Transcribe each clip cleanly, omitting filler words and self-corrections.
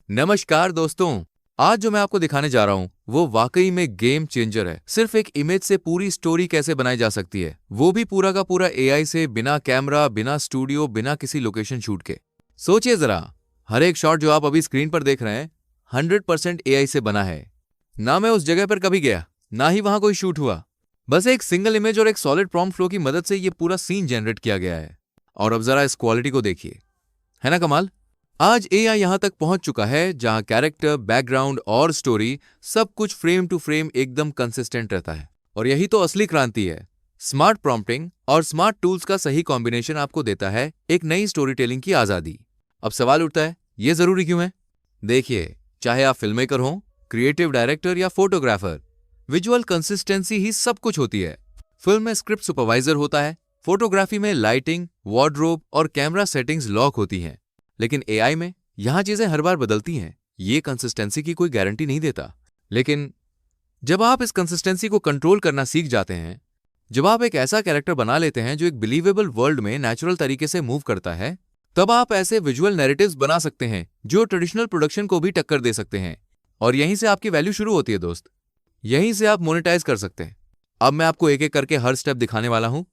नमस्कार दोस्तों। आज जो मैं आपको दिखाने जा रहा हूँ वो वाकई में गेम चेंजर है। सिर्फ एक इमेज से पूरी स्टोरी कैसे बनाई जा सकती है, वो भी पूरा का पूरा एआई से, बिना कैमरा, बिना स्टूडियो, बिना किसी लोकेशन शूट के। सोचिए जरा, हर एक शॉट जो आप अभी स्क्रीन पर देख रहे हैं 100% एआई से बना है। ना मैं उस जगह पर कभी गया, ना ही वहां कोई शूट हुआ। बस एक सिंगल इमेज और एक सॉलिड प्रॉम्प्ट फ्लो की मदद से ये पूरा सीन जनरेट किया गया है। और अब जरा इस क्वालिटी को देखिए, है ना कमाल। आज एआई यहां तक पहुंच चुका है जहां कैरेक्टर, बैकग्राउंड और स्टोरी सब कुछ फ्रेम टू फ्रेम एकदम कंसिस्टेंट रहता है। और यही तो असली क्रांति है। स्मार्ट प्रॉम्प्टिंग और स्मार्ट टूल्स का सही कॉम्बिनेशन आपको देता है एक नई स्टोरी टेलिंग की आजादी। अब सवाल उठता है, ये जरूरी क्यों है? देखिए, चाहे आप फिल्म मेकर हो, क्रिएटिव डायरेक्टर या फोटोग्राफर, विजुअल कंसिस्टेंसी ही सब कुछ होती है। फिल्म में स्क्रिप्ट सुपरवाइजर होता है, फोटोग्राफी में लाइटिंग, वार्डरोब और कैमरा सेटिंग्स लॉक होती हैं। लेकिन एआई में यहां चीजें हर बार बदलती हैं। ये कंसिस्टेंसी की कोई गारंटी नहीं देता। लेकिन जब आप इस कंसिस्टेंसी को कंट्रोल करना सीख जाते हैं, जब आप एक ऐसा कैरेक्टर बना लेते हैं जो एक बिलीवेबल वर्ल्ड में नेचुरल तरीके से मूव करता है, तब आप ऐसे विजुअल नैरेटिव्स बना सकते हैं जो ट्रेडिशनल प्रोडक्शन को भी टक्कर दे सकते हैं। और यहीं से आपकी वैल्यू शुरू होती है दोस्त। यहीं से आप मोनेटाइज कर सकते हैं। अब मैं आपको एक एक करके हर स्टेप दिखाने वाला हूं।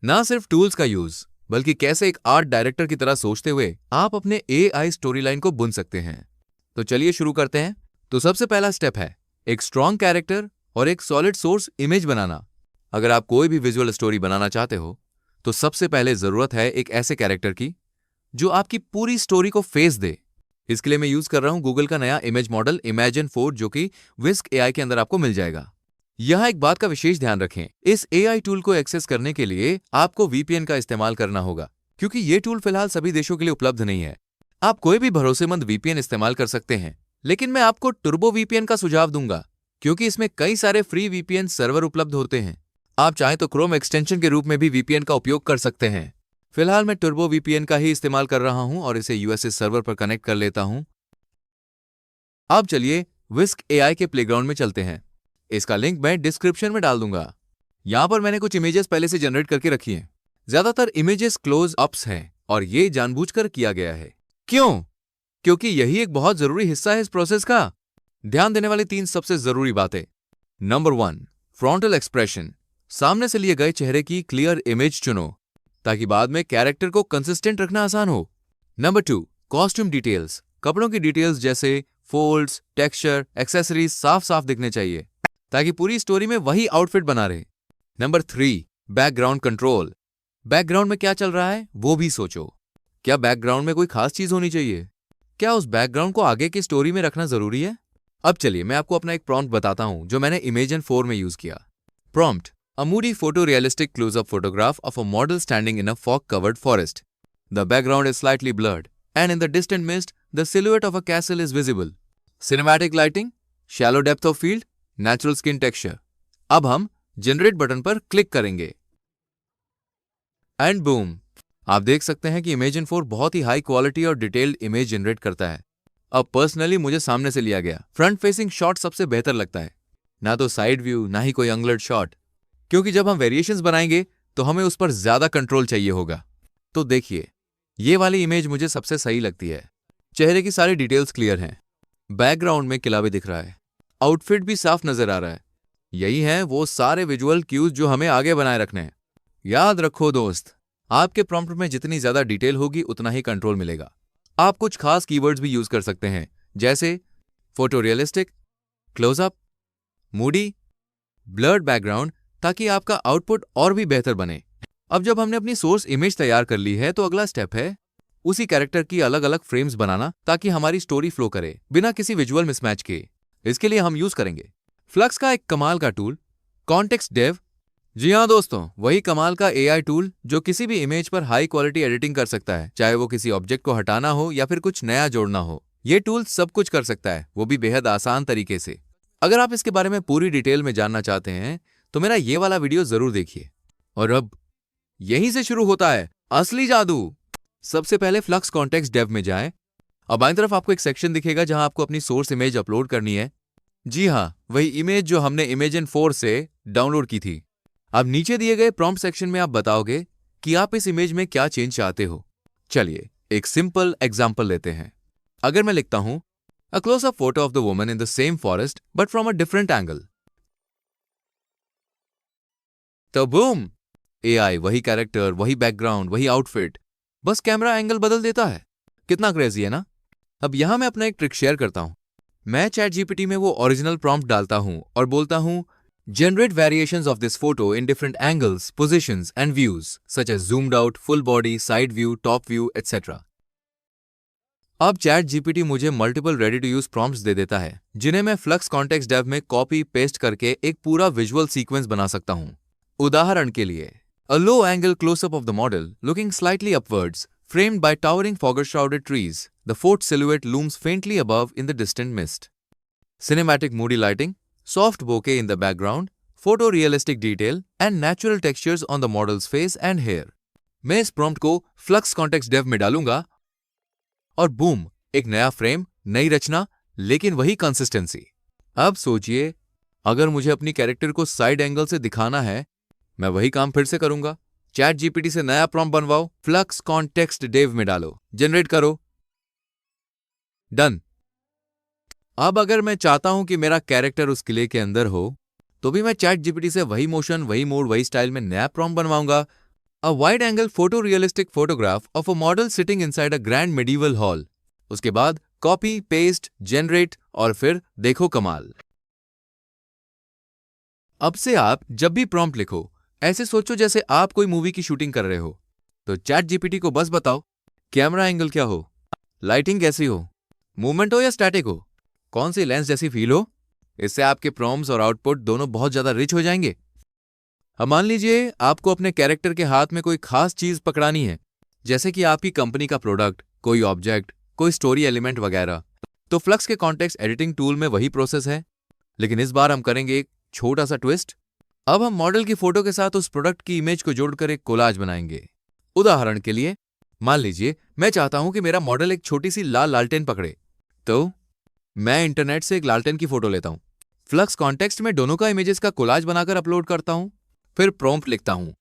ना सिर्फ टूल्स का यूज, बल्कि कैसे एक आर्ट डायरेक्टर की तरह सोचते हुए आप अपने एआई स्टोरी लाइन को बुन सकते हैं। तो चलिए शुरू करते हैं। तो सबसे पहला स्टेप है एक स्ट्रॉन्ग कैरेक्टर और एक सॉलिड सोर्स इमेज बनाना। अगर आप कोई भी विजुअल स्टोरी बनाना चाहते हो तो सबसे पहले जरूरत है एक ऐसे कैरेक्टर की जो आपकी पूरी स्टोरी को फेस दे। इसके लिए मैं यूज कर रहा हूं गूगल का नया इमेज मॉडल इमेजिन 4, जो कि विस्क एआई के अंदर आपको मिल जाएगा। यहां एक बात का विशेष ध्यान रखें, इस एआई टूल को एक्सेस करने के लिए आपको वीपीएन का इस्तेमाल करना होगा, क्योंकि ये टूल फिलहाल सभी देशों के लिए उपलब्ध नहीं है। आप कोई भी भरोसेमंद वीपीएन इस्तेमाल कर सकते हैं, लेकिन मैं आपको टर्बो वीपीएन का सुझाव दूंगा, क्योंकि इसमें कई सारे फ्री वीपीएन सर्वर उपलब्ध होते हैं। आप चाहें तो क्रोम एक्सटेंशन के रूप में भी वीपीएन का उपयोग कर सकते हैं। फिलहाल मैं टर्बो वीपीएन का ही इस्तेमाल कर रहा हूं और इसे यूएसए सर्वर पर कनेक्ट कर लेता हूं। अब चलिए विस्क एआई के प्लेग्राउंड में चलते हैं। इसका लिंक मैं डिस्क्रिप्शन में डाल दूंगा। यहां पर मैंने कुछ इमेजेस पहले से जनरेट करके रखी हैं। ज्यादातर इमेजेस क्लोज अप्स हैं और ये जानबूझकर किया गया है। क्यों? क्योंकि यही एक बहुत जरूरी हिस्सा है इस प्रोसेस का। ध्यान देने वाली 3 सबसे जरूरी बातें। Number 1, frontal expression. सामने से लिए गए चेहरे की क्लियर इमेज चुनो ताकि बाद में कैरेक्टर को कंसिस्टेंट रखना आसान हो। Number 2, costume details. कपड़ों की डिटेल्स जैसे फोल्ड्स, टेक्सचर, एक्सेसरीज साफ साफ दिखने चाहिए ताकि पूरी स्टोरी में वही आउटफिट बना रहे। Number 3, background control. बैकग्राउंड में क्या चल रहा है वो भी सोचो। क्या बैकग्राउंड में कोई खास चीज होनी चाहिए? क्या उस बैकग्राउंड को आगे की स्टोरी में रखना जरूरी है? अब चलिए मैं आपको अपना एक प्रॉम्प्ट बताता हूं जो मैंने इमेजिन 4 में यूज किया। Prompt: a Moody photo realistic close-up photograph of a model standing in a fog-covered forest. The background is slightly blurred, and in the distant mist, the silhouette of a castle is visible. Cinematic lighting, shallow depth of field, natural skin texture. अब हम generate button पर click करेंगे and boom, आप देख सकते हैं कि imagine 4 बहुत ही हाई क्वालिटी और डिटेल्ड इमेज जनरेट करता है। अब पर्सनली मुझे सामने से लिया गया फ्रंट फेसिंग शॉट सबसे बेहतर लगता है, ना तो साइड व्यू, ना ही कोई एंगलर शॉट, क्योंकि जब हम वेरिएशंस बनाएंगे तो हमें उस पर ज्यादा कंट्रोल चाहिए होगा। तो देखिए, ये वाली इमेज मुझे सबसे सही लगती है। चेहरे की सारी डिटेल्स क्लियर हैं, बैकग्राउंड में किला भी दिख रहा है, आउटफिट भी साफ नजर आ रहा है। यही है वो सारे विजुअल क्यूज जो हमें आगे बनाए रखने हैं। याद रखो दोस्त, आपके प्रॉम्प्ट में जितनी ज्यादा डिटेल होगी उतना ही कंट्रोल मिलेगा। आप कुछ खास कीवर्ड्स भी यूज कर सकते हैं, जैसे photo realistic, closeup, moody, blurred background, ताकि आपका आउटपुट और भी बेहतर बने। अब जब हमने अपनी सोर्स इमेज तैयार कर ली है तो अगला स्टेप है उसी कैरेक्टर की अलग अलग फ्रेम्स बनाना ताकि हमारी स्टोरी फ्लो करे बिना किसी विजुअल मिसमैच के। इसके लिए हम यूज करेंगे फ्लक्स का एक कमाल का टूल, कॉन्टेक्स्ट डेव। जी हाँ दोस्तों, वही कमाल का एआई टूल जो किसी भी इमेज पर हाई क्वालिटी एडिटिंग कर सकता है, चाहे वो किसी ऑब्जेक्ट को हटाना हो या फिर कुछ नया जोड़ना हो। ये टूल सब कुछ कर सकता है, वो भी बेहद आसान तरीके से। अगर आप इसके बारे में पूरी डिटेल में जानना चाहते हैं तो मेरा ये वाला वीडियो जरूर देखिए। और अब यहीं से शुरू होता है असली जादू। सबसे पहले फ्लक्स कॉन्टेक्स्ट डेव में जाएं। अब बाईं तरफ आपको एक सेक्शन दिखेगा जहां आपको अपनी सोर्स इमेज अपलोड करनी है। जी हाँ, वही इमेज जो हमने इमेजिन 4 से डाउनलोड की थी। अब नीचे दिए गए प्रॉम्प्ट सेक्शन में आप बताओगे कि आप इस इमेज में क्या चेंज चाहते हो। चलिए एक सिंपल एग्जांपल लेते हैं। अगर मैं लिखता हूं A close-up photo of the woman in the same forest but from a different angle. तो बूम, AI वही कैरेक्टर, वही बैकग्राउंड, वही आउटफिट, बस कैमरा एंगल बदल देता है। कितना क्रेजी है ना। अब यहां मैं अपना एक ट्रिक शेयर करता हूं। मैं चैट जीपीटी में वो ओरिजिनल प्रॉम्प्ट डालता हूं और बोलता हूं generate variations of this photo in different angles, positions and views such as zoomed out, full body, side view, top view, etc. अब चैट जीपीटी मुझे multiple ready to use prompts दे देता है जिन्हें मैं फ्लक्स कॉन्टेक्स्ट डेव में copy paste करके एक पूरा विजुअल सीक्वेंस बना सकता हूं। उदाहरण के लिए a low angle close-up of the model looking slightly upwards, framed by towering fog-shrouded trees. The fort silhouette looms faintly above in the distant mist. Cinematic moody lighting, soft bokeh in the background, photorealistic detail and natural textures on the model's face and hair. मैं इस prompt को flux context dev में डालूंगा और boom, एक नया frame, नई रचना, लेकिन वही कंसिस्टेंसी। अब सोचिए, अगर मुझे अपनी कैरेक्टर को साइड एंगल से दिखाना है, मैं वही काम फिर से करूंगा। चैट जीपीटी से नया प्रॉम्प्ट बनवाओ, फ्लक्स कॉन्टेक्स्ट डेव में डालो, जनरेट करो, डन। अब अगर मैं चाहता हूं कि मेरा कैरेक्टर उस किले के अंदर हो, तो भी मैं चैट जीपीटी से वही मोशन, वही मोड, वही स्टाइल में नया प्रॉम्प्ट बनवाऊंगा। A wide angle photo realistic photograph of a model sitting inside a grand medieval hall. उसके बाद कॉपी, पेस्ट, जनरेट और फिर देखो कमाल। अब से आप जब भी प्रॉम्प्ट लिखो, ऐसे सोचो जैसे आप कोई मूवी की शूटिंग कर रहे हो। तो चैट जीपीटी को बस बताओ, कैमरा एंगल क्या हो, लाइटिंग कैसी हो, मूवमेंट हो या स्टैटिक हो, कौन सी लेंस जैसी फील हो। इससे आपके प्रॉम्प्ट्स और आउटपुट दोनों बहुत ज्यादा रिच हो जाएंगे। अब मान लीजिए आपको अपने कैरेक्टर के हाथ में कोई खास चीज पकड़ानी है, जैसे कि आपकी कंपनी का प्रोडक्ट, कोई ऑब्जेक्ट, कोई स्टोरी एलिमेंट वगैरह। तो फ्लक्स के कॉन्टेक्स्ट एडिटिंग टूल में वही प्रोसेस है, लेकिन इस बार हम करेंगे एक छोटा सा ट्विस्ट। अब हम मॉडल की फोटो के साथ उस प्रोडक्ट की इमेज को जोड़कर एक कोलाज बनाएंगे। उदाहरण के लिए मान लीजिए मैं चाहता हूं कि मेरा मॉडल एक छोटी सी लाल लालटेन पकड़े, तो मैं इंटरनेट से एक लालटेन की फोटो लेता हूं, फ्लक्स कॉन्टेक्स्ट में दोनों का इमेजेस का कोलाज बनाकर अपलोड करता हूं, फिर प्रॉम्प्ट लिखता हूं,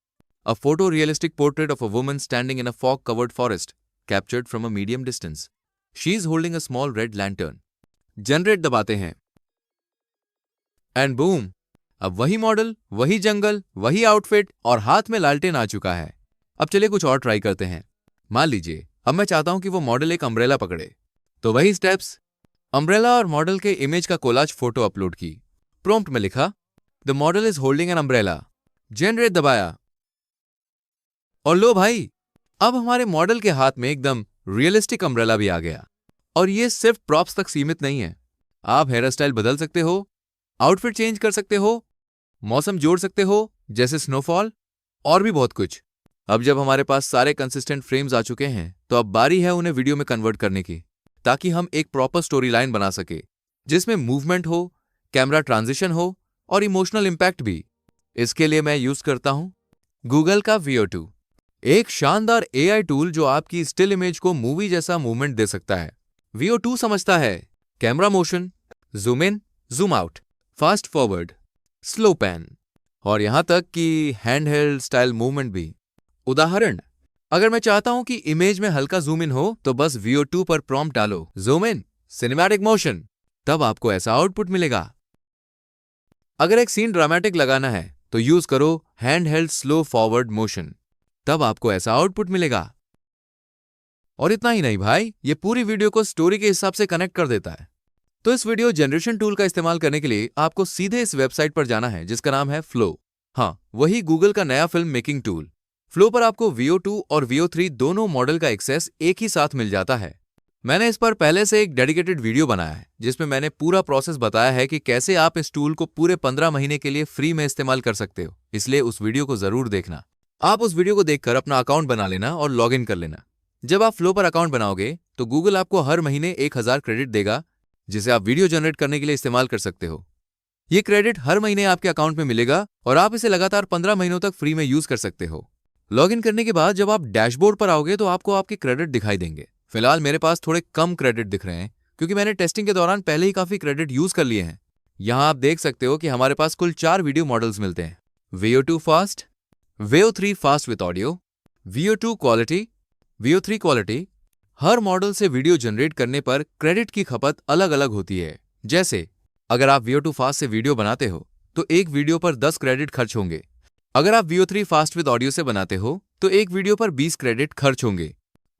a photo realistic portrait of a woman standing in a fog covered forest captured from a medium distance, she is holding a small red lantern. Generate दबाते हैं एंड बूम, अब वही मॉडल, वही जंगल, वही आउटफिट और हाथ में लालटेन आ चुका है। अब चलिए कुछ और ट्राई करते हैं। मान लीजिए अब मैं चाहता हूं कि वो मॉडल एक अम्ब्रेला पकड़े, तो वही स्टेप्स, अम्ब्रेला और मॉडल के इमेज का कोलाज फोटो अपलोड की, प्रॉम्प्ट में लिखा the model is holding an umbrella, generate दबाया और लो भाई, अब हमारे मॉडल के हाथ में एकदम रियलिस्टिक अम्ब्रेला भी आ गया। और ये सिर्फ प्रॉप्स तक सीमित नहीं है, आप हेयर स्टाइल बदल सकते हो, आउटफिट चेंज कर सकते हो, मौसम जोड़ सकते हो जैसे स्नोफॉल, और भी बहुत कुछ। अब जब हमारे पास सारे कंसिस्टेंट फ्रेम्स आ चुके हैं, तो अब बारी है उन्हें वीडियो में कन्वर्ट करने की, ताकि हम एक प्रॉपर स्टोरी लाइन बना सके जिसमें मूवमेंट हो, कैमरा ट्रांजिशन हो और इमोशनल इंपैक्ट भी। इसके लिए मैं यूज करता हूं गूगल का VO2, एक शानदार AI टूल जो आपकी स्टिल इमेज को मूवी जैसा मूवमेंट दे सकता है। VO2 समझता है camera motion, zoom in, zoom out, fast forward, slow pan और यहां तक कि हैंड हेल्ड स्टाइल मूवमेंट भी। उदाहरण, अगर मैं चाहता हूं कि इमेज में हल्का जूम इन हो, तो बस VO2 पर प्रॉम्प्ट डालो, जूम इन, सिनेमैटिक मोशन, तब आपको ऐसा आउटपुट मिलेगा। अगर एक सीन ड्रामेटिक लगाना है, तो यूज करो hand held slow forward motion, तब आपको ऐसा आउटपुट मिलेगा। और इतना ही नहीं भाई, ये पूरी वीडियो को स्टोरी के हिसाब से कनेक्ट कर देता है। तो इस वीडियो जनरेशन टूल का इस्तेमाल करने के लिए आपको सीधे इस वेबसाइट पर जाना है जिसका नाम है फ्लो। हाँ, वही गूगल का नया फिल्म मेकिंग टूल। फ्लो पर आपको VO2 और VO3 दोनों मॉडल का एक्सेस एक ही साथ मिल जाता है। मैंने इस पर पहले से एक डेडिकेटेड वीडियो बनाया है जिसमें मैंने पूरा प्रोसेस बताया है कि कैसे आप इस टूल को पूरे 15 महीने के लिए फ्री में इस्तेमाल कर सकते हो, इसलिए उस वीडियो को जरूर देखना। आप उस वीडियो को देखकर अपना अकाउंट बना लेना और लॉग इन कर लेना। जब आप फ्लो पर अकाउंट बनाओगे तो गूगल आपको हर महीने 1000 क्रेडिट देगा, जिसे आप वीडियो जनरेट करने के लिए इस्तेमाल कर सकते हो। ये क्रेडिट हर महीने आपके अकाउंट में मिलेगा और आप इसे लगातार 15 महीनों तक फ्री में यूज कर सकते हो। लॉग इन करने के बाद जब आप डैशबोर्ड पर आओगे तो आपको आपके क्रेडिट दिखाई देंगे। फिलहाल मेरे पास थोड़े कम क्रेडिट दिख रहे हैं क्योंकि मैंने टेस्टिंग के दौरान पहले ही काफी क्रेडिट यूज कर लिए हैं। यहां आप देख सकते हो कि हमारे पास कुल 4 वीडियो मॉडल्स मिलते हैं, VO2 fast, VO3 fast with audio, VO2 quality, VO3 quality, her model से वीडियो जनरेट करने पर क्रेडिट की खपत अलग अलग होती है। जैसे अगर आप VO2 फास्ट से वीडियो बनाते हो तो एक वीडियो पर 10 क्रेडिट खर्च होंगे। अगर आप VO3 फास्ट विद ऑडियो से बनाते हो तो एक वीडियो पर 20 क्रेडिट खर्च होंगे।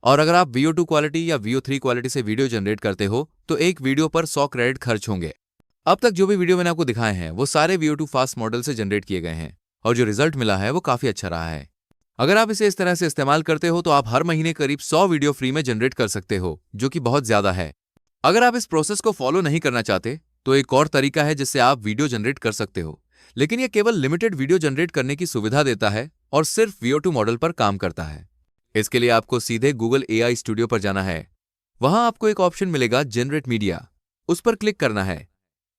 और अगर आप VO2 क्वालिटी या VO3 क्वालिटी से वीडियो जनरेट करते हो तो एक वीडियो पर 100 क्रेडिट खर्च होंगे। अब तक जो भी वीडियो मैंने आपको दिखाए हैं वो सारे VO2 फास्ट मॉडल से जनरेट किए गए हैं और जो रिजल्ट मिला है वो काफी अच्छा रहा है। अगर आप इसे इस तरह से इस्तेमाल करते हो तो आप हर महीने करीब 100 वीडियो फ्री में जनरेट कर सकते हो, जो कि बहुत ज्यादा है। अगर आप इस प्रोसेस को फॉलो नहीं करना चाहते तो एक और तरीका है जिससे आप वीडियो जनरेट कर सकते हो, लेकिन यह केवल लिमिटेड वीडियो जनरेट करने की सुविधा देता है और सिर्फ VO2 मॉडल पर काम करता है। इसके लिए आपको सीधे गूगल AI स्टूडियो पर जाना है। वहां आपको एक ऑप्शन मिलेगा जनरेट मीडिया, उस पर क्लिक करना है।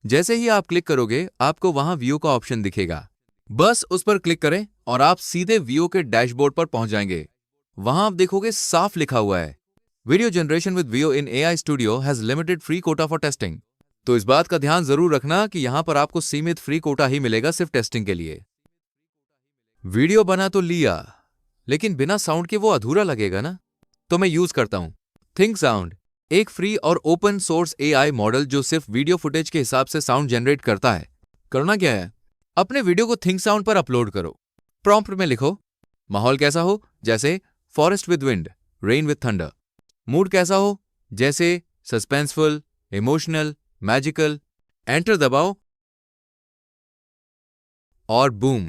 जैसे ही आप क्लिक करोगे आपको वहां व्यू का ऑप्शन दिखेगा, बस उस पर क्लिक करें और आप सीधे व्यू के डैशबोर्ड पर पहुंच जाएंगे। वहां आप देखोगे साफ लिखा हुआ है video generation with Veo in AI studio has limited free quota for testing. तो इस बात का ध्यान जरूर रखना कि यहां पर आपको सीमित फ्री कोटा ही मिलेगा सिर्फ टेस्टिंग के लिए। वीडियो बना तो लिया, लेकिन बिना साउंड के वो अधूरा लगेगा ना, तो मैं यूज करता हूं थिंक साउंड, एक फ्री और ओपन सोर्स AI मॉडल जो सिर्फ वीडियो फुटेज के हिसाब से साउंड जनरेट करता है। करना क्या है, अपने वीडियो को थिंक साउंड पर अपलोड करो। प्रॉम्प्ट में लिखो माहौल कैसा हो, जैसे forest with wind, rain with thunder. Mood कैसा हो, जैसे सस्पेंसफुल, इमोशनल, मैजिकल। एंटर दबाओ और बूम,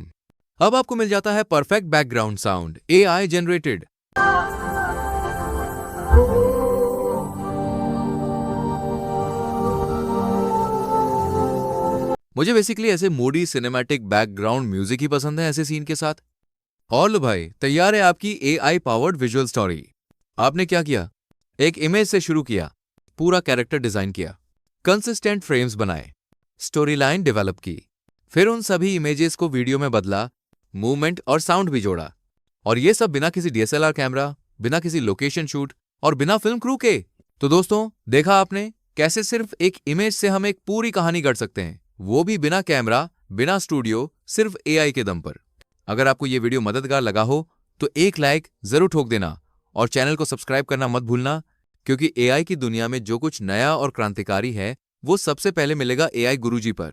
अब आपको मिल जाता है perfect background sound AI generated. मुझे बेसिकली ऐसे मूडी सिनेमैटिक बैकग्राउंड म्यूजिक ही पसंद है ऐसे सीन के साथ। और लो भाई, तैयार है आपकी AI पावर्ड विजुअल स्टोरी। आपने क्या किया, एक इमेज से शुरू किया, पूरा कैरेक्टर डिजाइन किया, कंसिस्टेंट फ्रेम्स बनाए, स्टोरी लाइन डेवलप की, फिर उन सभी इमेजेस को वीडियो में बदला, मूवमेंट और साउंड भी जोड़ा। और ये सब बिना किसी DSLR कैमरा, बिना किसी लोकेशन शूट और बिना फिल्म क्रू के। तो दोस्तों, देखा आपने कैसे सिर्फ एक इमेज से हम एक पूरी कहानी गढ़ सकते हैं, वो भी बिना कैमरा, बिना स्टूडियो, सिर्फ AI के दम पर। अगर आपको ये वीडियो मददगार लगा हो तो एक लाइक जरूर ठोक देना और चैनल को सब्सक्राइब करना मत भूलना, क्योंकि AI की दुनिया में जो कुछ नया और क्रांतिकारी है वो सबसे पहले मिलेगा AI गुरुजी पर।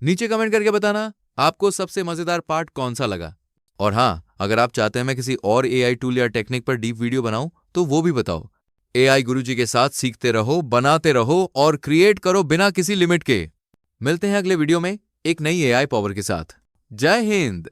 नीचे कमेंट करके बताना आपको सबसे मजेदार पार्ट कौन सा लगा। और हाँ, अगर आप चाहते हैं मैं किसी और AI टूल या टेक्निक पर डीप वीडियो बनाऊं तो वो भी बताओ। AI गुरुजी के साथ सीखते रहो, बनाते रहो और क्रिएट करो बिना किसी लिमिट के। मिलते हैं अगले वीडियो में एक नई AI पावर के साथ। जय हिंद।